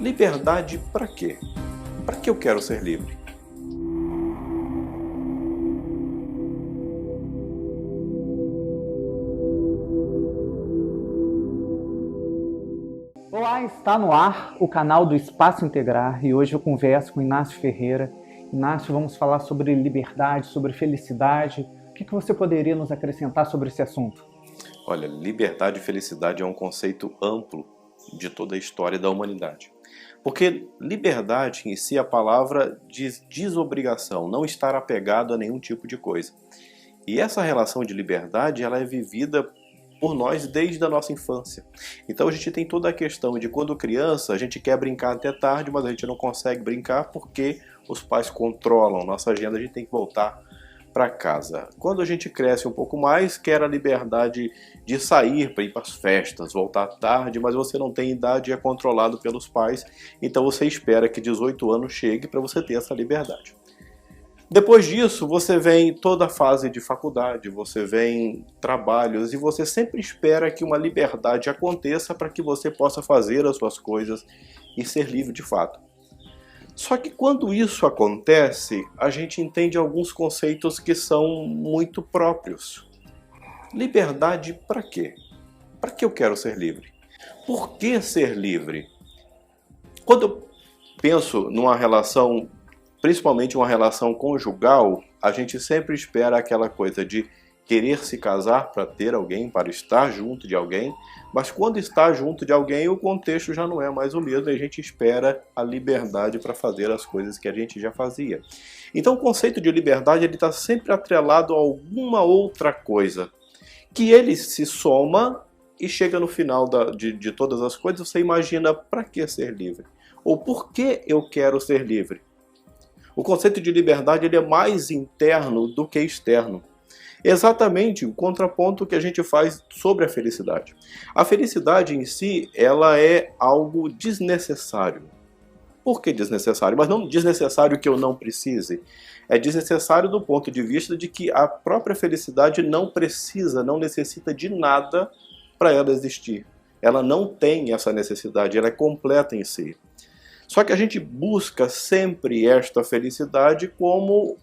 Liberdade para quê? Para que eu quero ser livre? Olá, está no ar o canal do Espaço Integrar e hoje eu converso com Inácio Ferreira. Inácio, vamos falar sobre liberdade, sobre felicidade. O que você poderia nos acrescentar sobre esse assunto? Olha, liberdade e felicidade é um conceito amplo de toda a história da humanidade. Porque liberdade em si, a palavra diz desobrigação, não estar apegado a nenhum tipo de coisa. E essa relação de liberdade, ela é vivida por nós desde a nossa infância. Então a gente tem toda a questão de quando criança a gente quer brincar até tarde, mas a gente não consegue brincar porque os pais controlam nossa agenda, a gente tem que voltar para casa. Quando a gente cresce um pouco mais, quer a liberdade de sair para ir para as festas, voltar tarde, mas você não tem idade e é controlado pelos pais, então você espera que 18 anos chegue para você ter essa liberdade. Depois disso, você vem toda a fase de faculdade, você vem trabalhos e você sempre espera que uma liberdade aconteça para que você possa fazer as suas coisas e ser livre de fato. Só que quando isso acontece, a gente entende alguns conceitos que são muito próprios. Liberdade para quê? Para que eu quero ser livre? Por que ser livre? Quando eu penso numa relação, principalmente uma relação conjugal, a gente sempre espera aquela coisa de querer se casar para ter alguém, para estar junto de alguém, mas quando está junto de alguém o contexto já não é mais o mesmo e a gente espera a liberdade para fazer as coisas que a gente já fazia. Então o conceito de liberdade está sempre atrelado a alguma outra coisa, que ele se soma e chega no final de todas as coisas, você imagina para que ser livre? Ou por que eu quero ser livre? O conceito de liberdade ele é mais interno do que externo. Exatamente o contraponto que a gente faz sobre a felicidade. A felicidade em si, ela é algo desnecessário. Por que desnecessário? Mas não desnecessário que eu não precise. É desnecessário do ponto de vista de que a própria felicidade não precisa, não necessita de nada para ela existir. Ela não tem essa necessidade, ela é completa em si. Só que a gente busca sempre esta felicidade como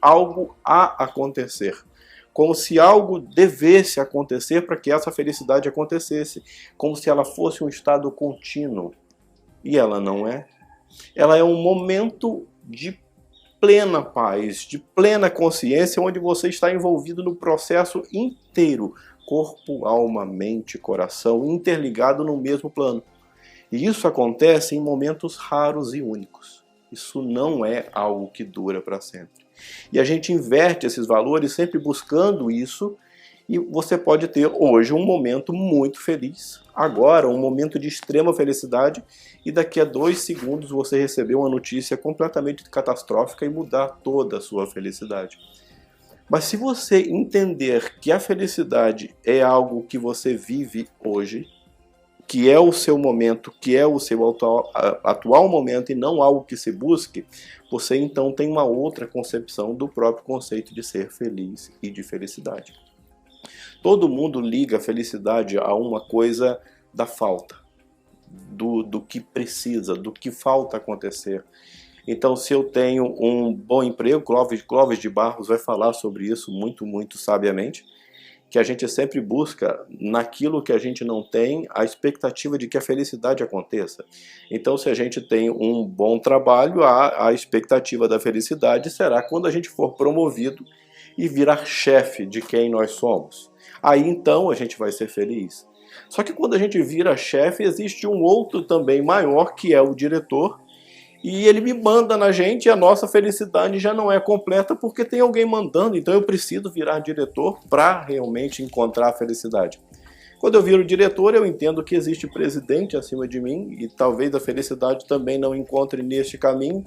algo a acontecer. Como se algo devesse acontecer para que essa felicidade acontecesse. Como se ela fosse um estado contínuo. E ela não é. Ela é um momento de plena paz, de plena consciência, onde você está envolvido no processo inteiro. Corpo, alma, mente, coração, interligado no mesmo plano. E isso acontece em momentos raros e únicos. Isso não é algo que dura para sempre. E a gente inverte esses valores sempre buscando isso, e você pode ter hoje um momento muito feliz, agora um momento de extrema felicidade, e daqui a 2 segundos você receber uma notícia completamente catastrófica e mudar toda a sua felicidade. Mas se você entender que a felicidade é algo que você vive hoje, que é o seu momento, que é o seu atual momento e não algo que se busque, você então tem uma outra concepção do próprio conceito de ser feliz e de felicidade. Todo mundo liga a felicidade a uma coisa da falta, do que precisa, do que falta acontecer. Então, se eu tenho um bom emprego, Clóvis de Barros vai falar sobre isso muito sabiamente, que a gente sempre busca naquilo que a gente não tem a expectativa de que a felicidade aconteça. Então, se a gente tem um bom trabalho, a expectativa da felicidade será quando a gente for promovido e virar chefe de quem nós somos. Aí então a gente vai ser feliz. Só que quando a gente vira chefe, existe um outro também maior, que é o diretor, e ele me manda na gente e a nossa felicidade já não é completa porque tem alguém mandando, então eu preciso virar diretor para realmente encontrar a felicidade. Quando eu viro diretor, eu entendo que existe presidente acima de mim e talvez a felicidade também não encontre neste caminho.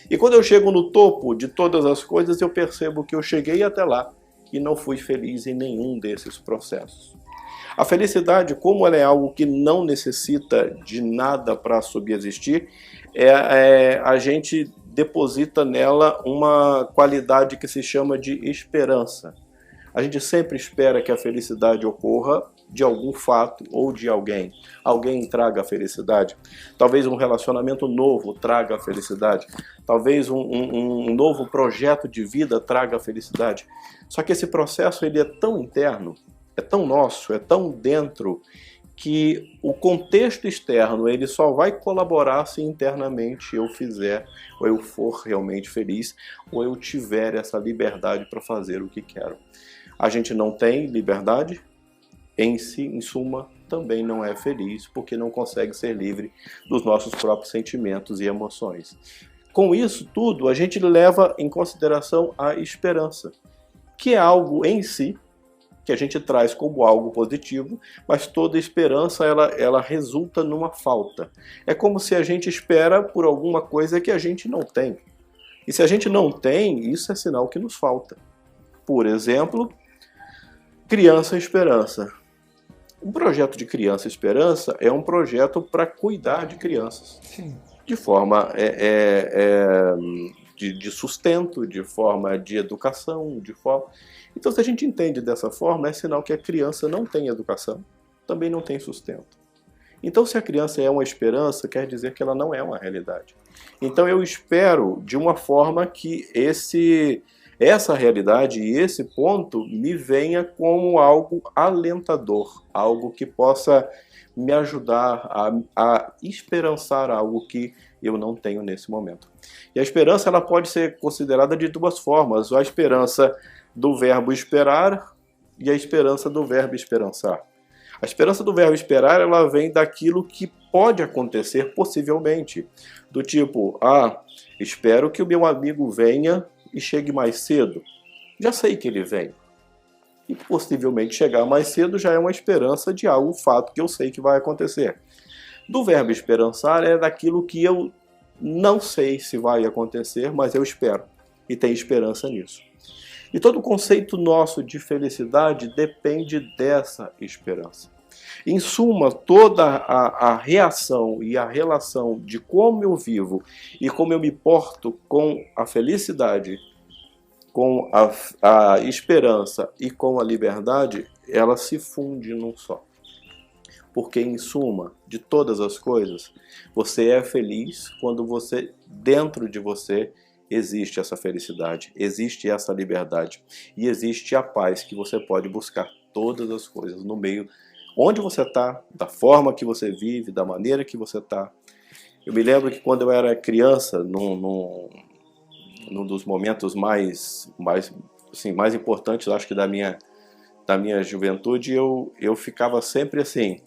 E quando eu chego no topo de todas as coisas, eu percebo que eu cheguei até lá e não fui feliz em nenhum desses processos. A felicidade, como ela é algo que não necessita de nada para subsistir, a gente deposita nela uma qualidade que se chama de esperança. A gente sempre espera que a felicidade ocorra de algum fato ou de alguém. Alguém traga a felicidade. Talvez um relacionamento novo traga a felicidade. Talvez um novo projeto de vida traga a felicidade. Só que esse processo ele é tão interno, é tão nosso, é tão dentro, que o contexto externo ele só vai colaborar se internamente eu fizer, ou eu for realmente feliz, ou eu tiver essa liberdade para fazer o que quero. A gente não tem liberdade, em si, em suma, também não é feliz, porque não consegue ser livre dos nossos próprios sentimentos e emoções. Com isso tudo, a gente leva em consideração a esperança, que é algo em si, que a gente traz como algo positivo, mas toda esperança ela resulta numa falta. É como se a gente espera por alguma coisa que a gente não tem. E se a gente não tem, isso é sinal que nos falta. Por exemplo, Criança Esperança. Um projeto de Criança Esperança é um projeto para cuidar de crianças. Sim. De forma de sustento, de forma de educação, de forma... Então, se a gente entende dessa forma, é sinal que a criança não tem educação, também não tem sustento. Então, se a criança é uma esperança, quer dizer que ela não é uma realidade. Então, eu espero de uma forma que essa realidade e esse ponto me venha como algo alentador, algo que possa me ajudar a esperançar algo que eu não tenho nesse momento. E a esperança ela pode ser considerada de duas formas: a esperança do verbo esperar e a esperança do verbo esperançar. A esperança do verbo esperar ela vem daquilo que pode acontecer possivelmente, do tipo, espero que o meu amigo venha e chegue mais cedo. Já sei que ele vem. E possivelmente chegar mais cedo já é uma esperança de algo, fato que eu sei que vai acontecer. Do verbo esperançar é daquilo que eu não sei se vai acontecer, mas eu espero. E tenho esperança nisso. E todo o conceito nosso de felicidade depende dessa esperança. Em suma, toda a reação e a relação de como eu vivo e como eu me porto com a felicidade, com a esperança e com a liberdade, ela se funde num só. Porque, em suma, de todas as coisas, você é feliz quando dentro de você, existe essa felicidade, existe essa liberdade e existe a paz que você pode buscar todas as coisas no meio onde você está, da forma que você vive, da maneira que você está. Eu me lembro que quando eu era criança, num dos momentos mais importantes, acho que da minha juventude, eu ficava sempre assim,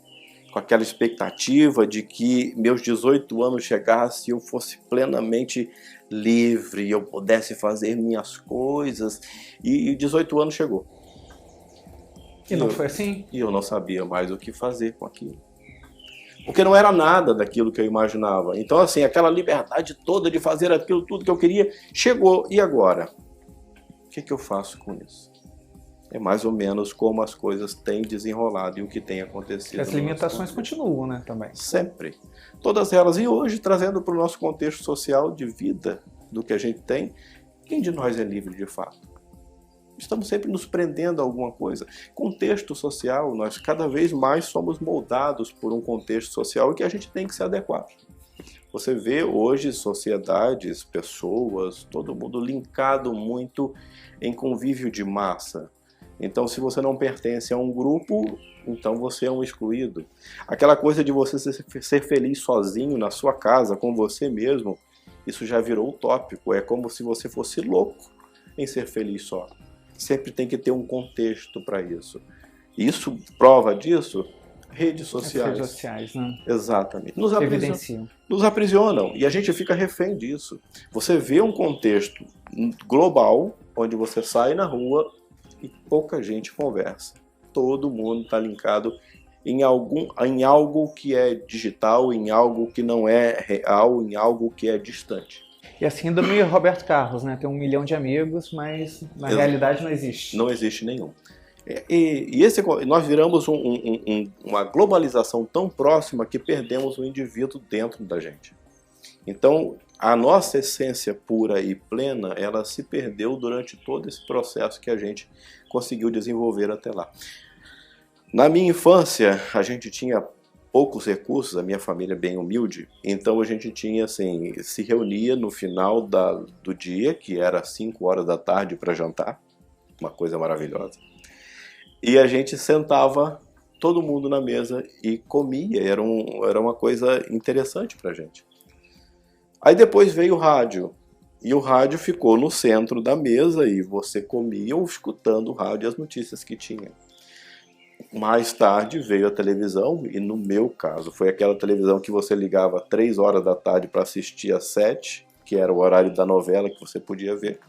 com aquela expectativa de que meus 18 anos chegassem e eu fosse plenamente livre, eu pudesse fazer minhas coisas, e 18 anos chegou. E não foi assim? E eu não sabia mais o que fazer com aquilo. Porque não era nada daquilo que eu imaginava. Então, assim, aquela liberdade toda de fazer aquilo tudo que eu queria, chegou. E agora? O que eu faço com isso? É mais ou menos como as coisas têm desenrolado e o que tem acontecido. As limitações continuam, né, também. Sempre. Todas elas. E hoje, trazendo para o nosso contexto social de vida, do que a gente tem, quem de nós é livre de fato? Estamos sempre nos prendendo a alguma coisa. Contexto social, nós cada vez mais somos moldados por um contexto social e que a gente tem que se adequar. Você vê hoje sociedades, pessoas, todo mundo linkado muito em convívio de massa. Então, se você não pertence a um grupo, então você é um excluído. Aquela coisa de você ser feliz sozinho na sua casa, com você mesmo, isso já virou utópico. É como se você fosse louco em ser feliz só. Sempre tem que ter um contexto para isso. Isso, prova disso, redes sociais. As redes sociais, né? Exatamente. Evidenciam. Nos aprisionam e a gente fica refém disso. Você vê um contexto global, onde você sai na rua e pouca gente conversa. Todo mundo está linkado em algo que é digital, em algo que não é real, em algo que é distante. E a síndrome Roberto Carlos, né? Tem 1 milhão de amigos, mas na realidade não existe. Não existe nenhum. Nós viramos uma globalização tão próxima que perdemos o indivíduo dentro da gente. Então, a nossa essência pura e plena, ela se perdeu durante todo esse processo que a gente conseguiu desenvolver até lá. Na minha infância, a gente tinha poucos recursos, a minha família é bem humilde, então a gente tinha assim, se reunia no final do dia, que era 5 horas da tarde para jantar, uma coisa maravilhosa, e a gente sentava todo mundo na mesa e comia, era uma coisa interessante para a gente. Aí depois veio o rádio, e o rádio ficou no centro da mesa e você comia escutando o rádio e as notícias que tinha. Mais tarde veio a televisão, e no meu caso foi aquela televisão que você ligava 3 horas da tarde para assistir às 7, que era o horário da novela que você podia ver.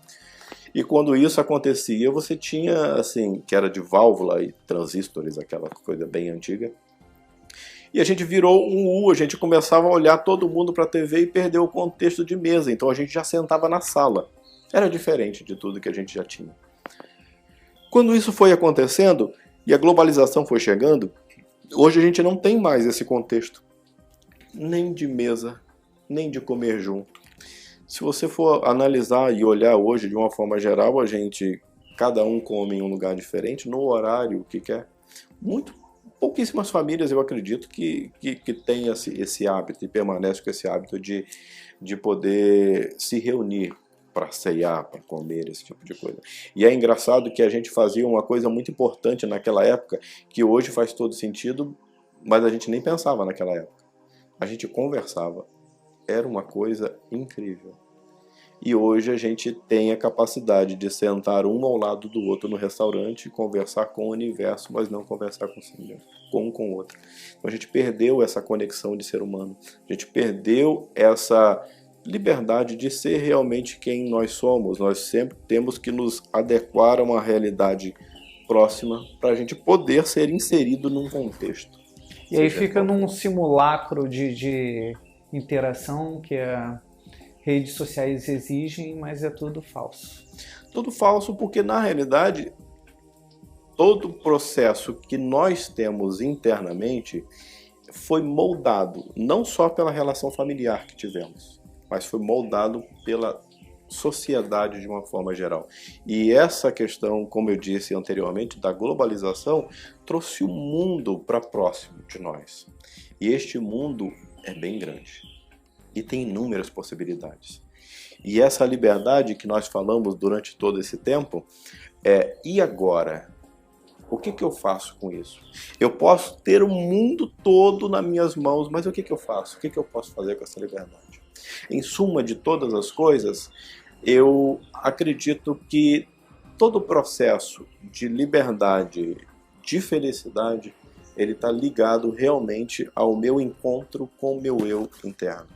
E quando isso acontecia, você tinha, assim, que era de válvula e transistores, aquela coisa bem antiga. E a gente virou um U, a gente começava a olhar todo mundo para a TV e perdeu o contexto de mesa, então a gente já sentava na sala. Era diferente de tudo que a gente já tinha. Quando isso foi acontecendo, e a globalização foi chegando, hoje a gente não tem mais esse contexto, nem de mesa, nem de comer junto. Se você for analisar e olhar hoje de uma forma geral, cada um come em um lugar diferente, no horário que quer. Pouquíssimas famílias, eu acredito, que têm esse hábito e permanecem com esse hábito de poder se reunir para ceiar, para comer, esse tipo de coisa. E é engraçado que a gente fazia uma coisa muito importante naquela época, que hoje faz todo sentido, mas a gente nem pensava naquela época. A gente conversava. Era uma coisa incrível. E hoje a gente tem a capacidade de sentar um ao lado do outro no restaurante e conversar com o universo, mas não conversar com um com o outro. Então a gente perdeu essa conexão de ser humano. A gente perdeu essa liberdade de ser realmente quem nós somos. Nós sempre temos que nos adequar a uma realidade próxima para a gente poder ser inserido num contexto. E aí fica num simulacro de interação que as redes sociais exigem, mas é tudo falso. Tudo falso porque, na realidade, todo o processo que nós temos internamente foi moldado não só pela relação familiar que tivemos, mas foi moldado pela sociedade de uma forma geral. E essa questão, como eu disse anteriormente, da globalização, trouxe o mundo para próximo de nós. E este mundo é bem grande e tem inúmeras possibilidades. E essa liberdade que nós falamos durante todo esse tempo e agora? O que eu faço com isso? Eu posso ter o mundo todo nas minhas mãos, mas o que eu faço? O que eu posso fazer com essa liberdade? Em suma de todas as coisas, eu acredito que todo o processo de liberdade, de felicidade, ele está ligado realmente ao meu encontro com o meu eu interno.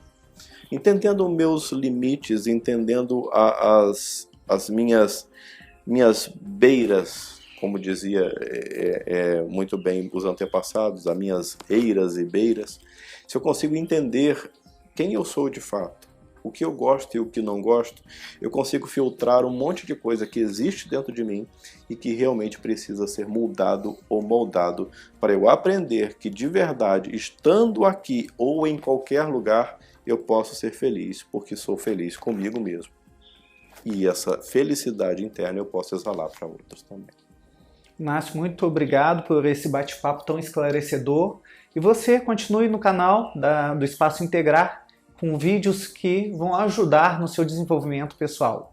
Entendendo os meus limites, entendendo as minhas beiras, como dizia muito bem os antepassados, as minhas eiras e beiras, se eu consigo entender quem eu sou de fato, o que eu gosto e o que não gosto, eu consigo filtrar um monte de coisa que existe dentro de mim e que realmente precisa ser moldado ou moldado para eu aprender que de verdade, estando aqui ou em qualquer lugar, eu posso ser feliz, porque sou feliz comigo mesmo. E essa felicidade interna eu posso exalar para outros também. Inácio, muito obrigado por esse bate-papo tão esclarecedor. E você continue no canal do Espaço Integrar, com vídeos que vão ajudar no seu desenvolvimento pessoal.